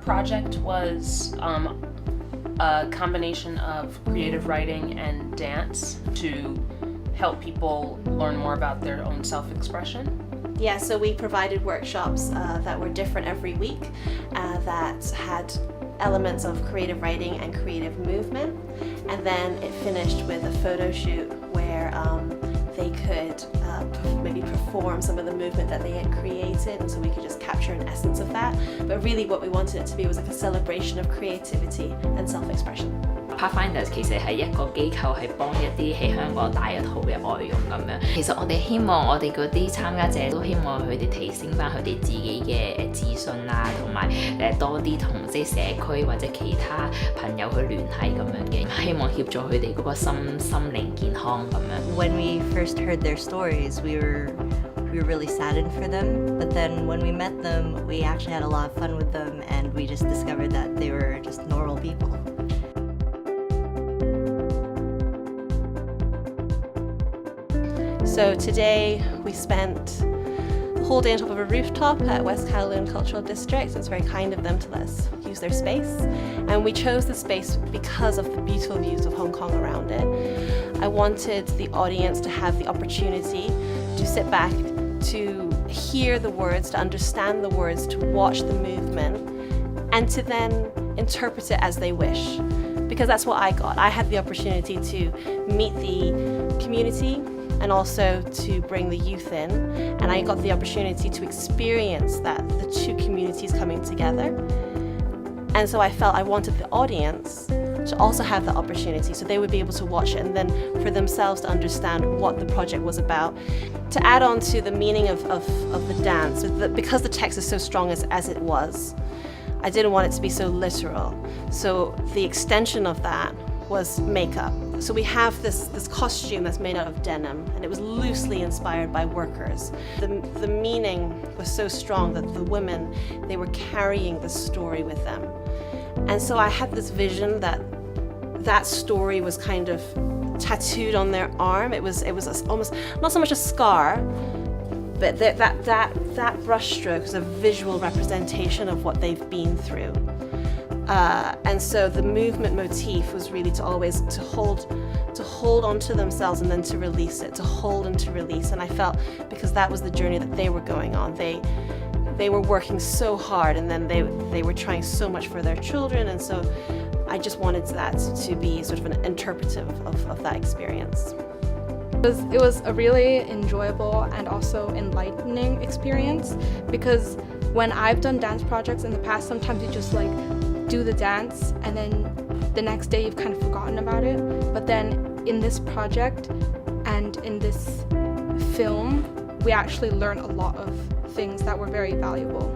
project was a combination of creative writing and dance to help people learn more about their own self-expression. Yeah, so we provided workshops that were different every week that had elements of creative writing and creative movement, and then it finished with a photo shoot where they could maybe perform some of the movement that they had created, and so we could just capture an essence of that. But really what we wanted it to be was like a celebration of creativity and self-expression. Pathfinders 其實係一個機構，係幫一啲喺香港帶一套嘅外傭咁樣。其實我哋希望我哋嗰啲參加者都希望佢哋提升翻佢哋自己嘅自信啊，同埋多啲同即係社區或者其他朋友去聯繫咁樣嘅，希望協助佢哋嗰個心靈健康咁樣。When we first heard their stories, we were really saddened for them, but then when we met them, we actually had a lot of fun with them, and we just discovered that they were just normal people. So today we spent the whole day on top of a rooftop at West Kowloon Cultural District. It was very kind of them to let us use their space. And we chose the space because of the beautiful views of Hong Kong around it. I wanted the audience to have the opportunity to sit back, to hear the words, to understand the words, to watch the movement, and to then interpret it as they wish. Because that's what I got. I had the opportunity to meet the community and also to bring the youth in, and I got the opportunity to experience that, the two communities coming together. And so I felt I wanted the audience to also have that opportunity, so they would be able to watch it and then for themselves to understand what the project was about. To add on to the meaning of the dance, because the text is so strong as it was, I didn't want it to be so literal. So the extension of that was makeup. So we have this costume that's made out of denim, and it was loosely inspired by workers. The meaning was so strong that the women, they were carrying the story with them. And so I had this vision that story was kind of tattooed on their arm. It was almost not so much a scar, but that brushstroke was a visual representation of what they've been through. And so the movement motif was really to hold onto themselves and then to release it, to hold and to release. And I felt because that was the journey that they were going on. They were working so hard, and then they were trying so much for their children, and so I just wanted that to be sort of an interpretive of that experience. It was a really enjoyable and also enlightening experience, because when I've done dance projects in the past, sometimes you just like do the dance and then the next day you've kind of forgotten about it. But then in this project and in this film, we actually learned a lot of things that were very valuable.